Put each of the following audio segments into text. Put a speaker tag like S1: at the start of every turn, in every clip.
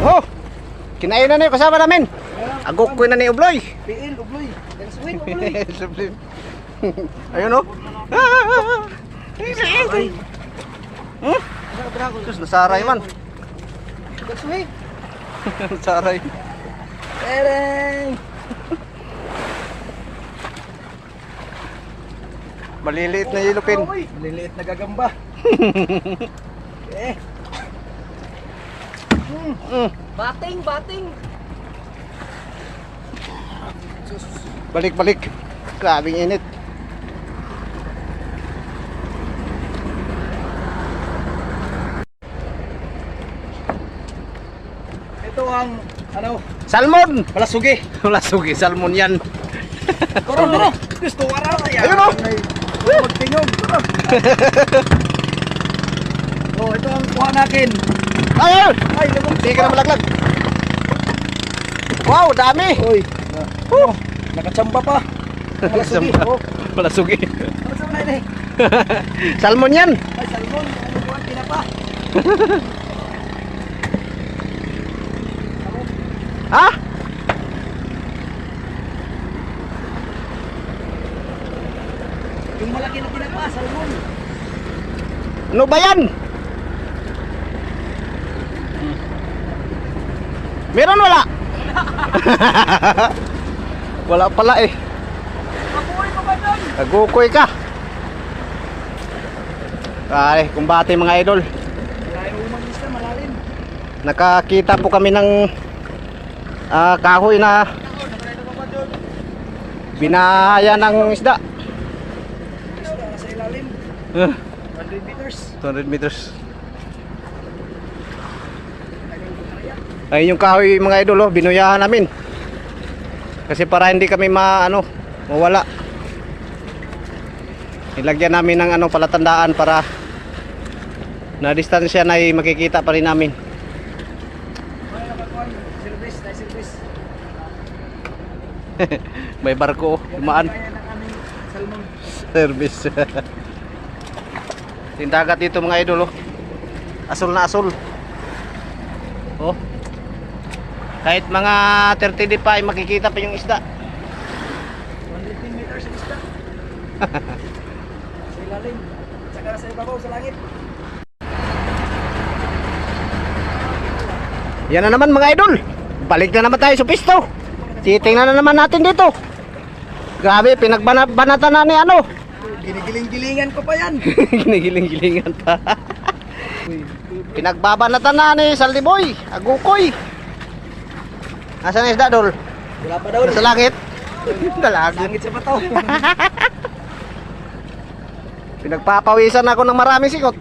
S1: Oh, kinain na niyo kasama namin. Agok ko na ni Ubloy.
S2: PL, Ubloy. Sweet, Ubloy.
S1: Ayun oh. Terus nasaray man.
S2: Sweet.
S1: Nasaray.
S2: Tereng.
S1: Maliliit na yelupin.
S2: Maliliit na gagamba. Bating.
S1: Balik. Grabing init.
S2: Ito ang
S1: Salmon!
S2: malasugi.
S1: Wala sugi, salmon yan.
S2: Tara. Gusto wala na yan.
S1: Ayun oh.
S2: Magtingog. Oh, ito ang kuha natin.
S1: Ayun!
S2: Ay, lumang.
S1: Hindi ka na malaglag. Wow, dami!
S2: Oy. Nakachamba pa. Malasugi. Oh.
S1: Wala sugi.
S2: Ano sa mga ini?
S1: Salmon yan!
S2: Ay, salmon. Ano kuha? Tinapa.
S1: Ha?
S2: Yung malaki na tinapa, salmon.
S1: Ano ba yan? Meron wala? Wala pala eh.
S2: Mabuhay pa ba doon?
S1: Nagukoy ka. Ay, kumbate mga idol.
S2: Ayaw umagis na, malalim.
S1: Nakakita po kami ng kahoy na binahaya ng isda.
S2: Isda sa ilalim. 100 meters.
S1: 200 meters. Ay yung kahoy mga idol, oh, binuyahan namin. Kasi para hindi kami mawala. Nilagyan namin ng palatandaan para na distansya na makikita pa rin namin.
S2: Service.
S1: May barko, dumaan.
S2: Ayan ang aming salmon.
S1: Service. Tindagat dito mga idol, oh. Asul na asul. Oh. Kahit mga 30 di pa ay makikita pa yung isda.
S2: 110 meters ang isda. Sa ilalim. Saka sa ibabaw sa langit.
S1: Yan na naman mga idol. Balik na naman tayo sa pisto. Titingnan na naman natin dito. Grabe, pinagbanatan na ni
S2: Ginigiling-gilingan ko pa yan.
S1: Ginigiling-gilingan pa. Pinagbabanatan na ni Saldiboy, Agukoy. Nasaan ang isda, Dol?
S2: Wala pa daw.
S1: Sa langit? Dalag.
S2: Langit sa bato.
S1: Pinagpapawisan ako ng maraming sikot.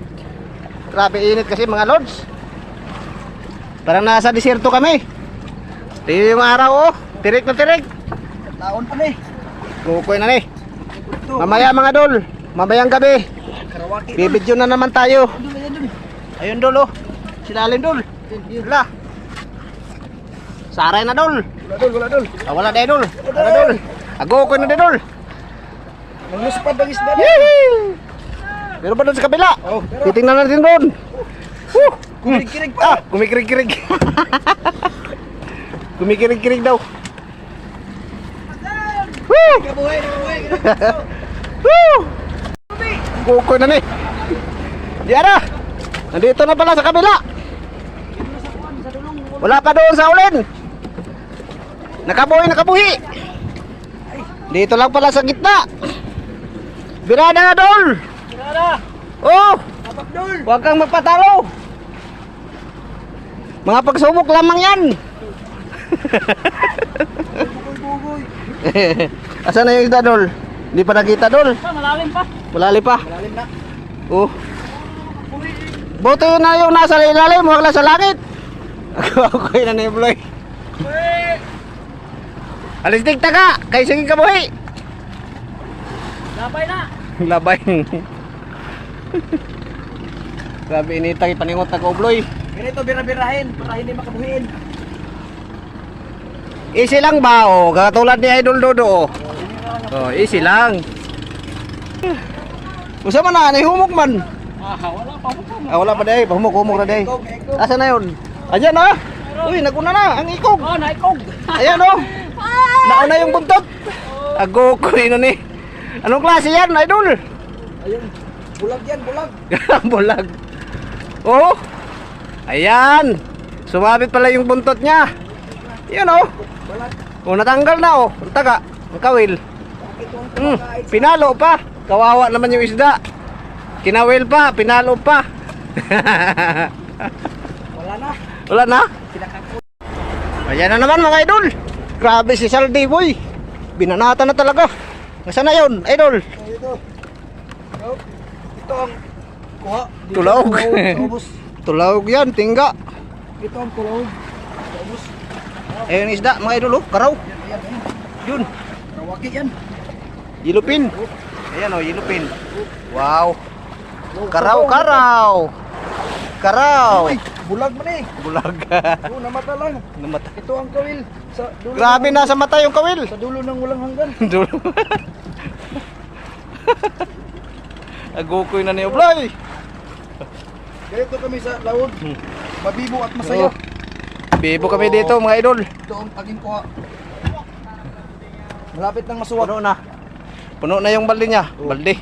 S1: Grabe init kasi mga lods. Parang nasa disyerto kami. Tingnan yung araw, oh. Tirik na tirik.
S2: Taon pa ni.
S1: Gukoy na ni. Mamaya mga Dol, mamayang gabi.
S2: Karawaki.
S1: Bibidyo na naman tayo.
S2: Dul.
S1: Ayun Dol, oh. Silalim Dol. Wala. Saray na Dol.
S2: Wala dul.
S1: Wala na Dol. Wala Dol. Agukoy na Dol.
S2: Nangluspad ang isda.
S1: Yee! Meron pa doon sa kabila.
S2: Oh,
S1: Titingnan natin doon.
S2: kumikirig pa.
S1: Kumikirig-kirig. Kumikirig-kirig daw. Woo!
S2: Kabuhay.
S1: Woo! Kukoy na ni. Diyan na. Nandito na pala sa kabila. Wala pa doon sa ulin. Nakabuhi. Dito lang pala sa gitna. Birada na Dol. Oh!
S2: Tapak dul.
S1: Huwag kang magpatalo. Mga pagsubok lamang yan.
S2: Bugoy.
S1: Asan na yung isda, Dol? Hindi pa nakita, Dol.
S2: Malalim pa.
S1: Malalim pa.
S2: Malalim na.
S1: Oh. Buti yun na yung nasa ilalim, huwag lang sa langit. Ako yun na ni-bloy. Alis tigta ka, kay sige ka buhi.
S2: Labay na.
S1: Labay. Grabe initang ipaningot na ka-ubloy.
S2: Ganito bira-birahin para hindi makabuhin.
S1: Easy lang ba, oh? Katulad ni Idol Dodo, oh. Oh, easy lang. Usa man na, humok man.
S2: Wala pa mo.
S1: Wala pa day, humok na day. Asa na yun? Ayan na. Uy, naguna na ang ikog.
S2: Oh, naikog.
S1: Ayan oh. Nauna yung buntot. Agokoy na ni. Anong klase yan, idol?
S2: Ayun. Bulag yan, bulag.
S1: Bulag. Oh. Ayan. Sumabit pala yung buntot niya. Yan oh.
S2: Balat.
S1: Oh, natanggal na oh. Ang taga, ang kawil.
S2: Bakit yung
S1: Hmm,
S2: kumakain?
S1: pinalo pa. Kawawa naman yung isda. Kinawil pa, pinalo pa.
S2: Wala na.
S1: Wala na.
S2: Sinakako.
S1: Ayan na naman mga idol. Grabe si Saldi boy. Binanata na talaga. Nasaan na yun, idol?
S2: Ito. Ito ang kuha. Dito
S1: Tulaog.
S2: ang Ubus.
S1: Tulaog yan, tingga.
S2: Ito ang tulaog. Ubus.
S1: Ayun yung isda mga idol oh, karaw.
S2: Ayan, ayan.
S1: Yun,
S2: Rawaki yan.
S1: yilupin. Ayan oh, yilupin. Wow. Karaw, karaw. Karaw.
S2: Uy, bulag man eh.
S1: Bulag.
S2: Oo, namata lang.
S1: Namata.
S2: Ito ang kawil. Sa dulo
S1: Grabe,
S2: ng,
S1: nasa mata yung kawil.
S2: Sa dulo ng walang hanggan.
S1: Dulo. Agokoy na ni Oblay.
S2: Ganito kami sa laod. Mabibo at masaya.
S1: Oh. Bibo kami dito mga idol.
S2: Ito ang aging kuha. Malapit ng masuwag.
S1: Puno na. Puno na yung balde niya. Balde.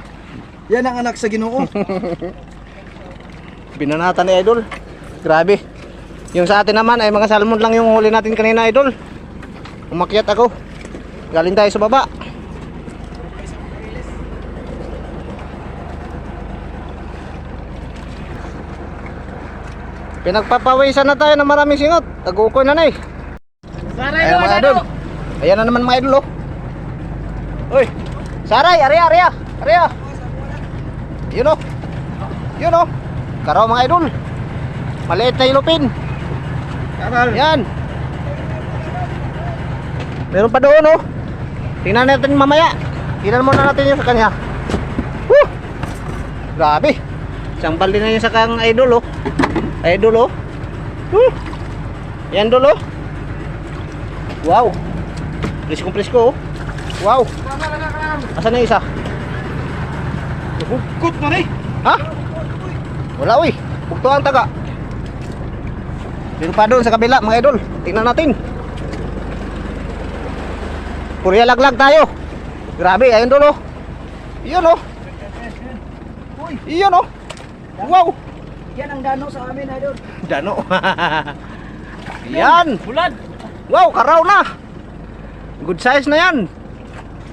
S2: Yan ang anak sa Ginoo.
S1: Binanata ni idol. Grabe. Yung sa atin naman ay mga salmon lang yung huli natin kanina idol. Umakyat ako. Galing tayo sa baba. Pinagpapawisan na tayo ng maraming singot. Tagukoy na na eh. Ayan mga idol. Ayan na naman mga idol oh. Uy. Saray, area, area. Area. Yun oh. Yun oh. Karaw mga idol. Maliit na ilupin. Yan. Meron pa doon oh. Tingnan natin mamaya. Tingnan muna natin yung sa kanya. Woo! Grabe. Isang balde na yun sa kang idol oh. Idol oh. Woo! Yan idol oh. Wow. Presko oh. Wow. Asan na yung isa?
S2: Hugot na rin.
S1: Ha? Wala uy. Bukto ang taga. Dito pa doon sa kabila mga idol. Tingnan natin. Purya laglag tayo. Grabe, ayun doon oh. Iyon oh.
S2: Uy,
S1: Iyon oh. Wow.
S2: yan ang dano sa amin, idol.
S1: Dano. Yan.
S2: Bulad.
S1: Wow, karaw na. Good size na yan.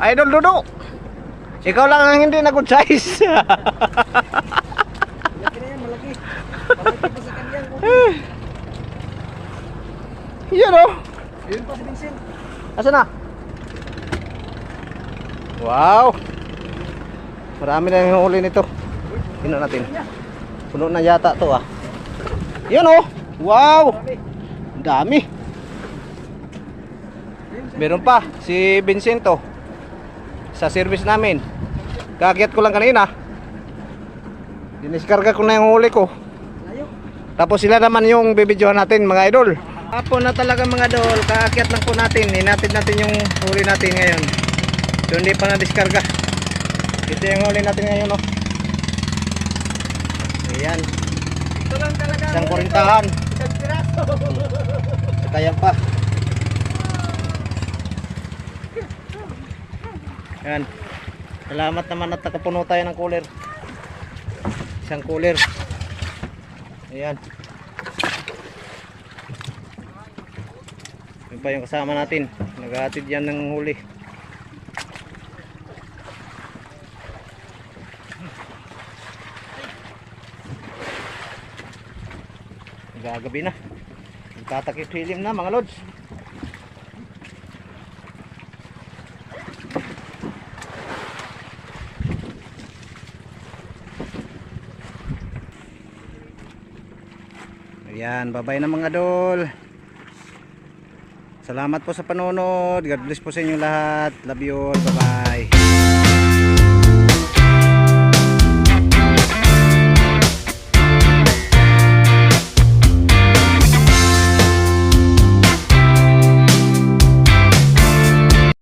S1: Idol Dudu. Ikaw lang ang hindi na good size.
S2: Malaki na yan, malaki. Malaki pa sa kanyang.
S1: Iyon oh.
S2: Yun pa si Vincent.
S1: Asa na? Wow. Marami na yung huli nito. Tingnan natin. Puno na yata to ah. Yan oh. Wow. Ang dami. Meron pa si Vincento sa service namin. Kaakyat ko lang kanina. Diniskarga ko na yung huli ko.
S2: Layo.
S1: Tapos sila naman yung bibidyohan natin mga idol. Hapon na talaga mga idol. Kaakyat lang po natin. Hinatid natin yung huli natin ngayon. So hindi pa na-diskarga. Ito yung huli natin ngayon oh. Ayan.
S2: Ito lang talaga.
S1: Isang kurintahan.
S2: Isang piraso.
S1: Saka yan pa. Ayan. Salamat naman at nakapuno tayo ng cooler. Isang cooler. Ayan. Yan pa yung kasama natin. Naghahatid yan ng huli. Gagabi na. Tatakip hilim na mga lods. Ayan, bye-bye na mga idol. Salamat po sa panonood. God bless po sa inyo lahat. Love you all. Bye-bye.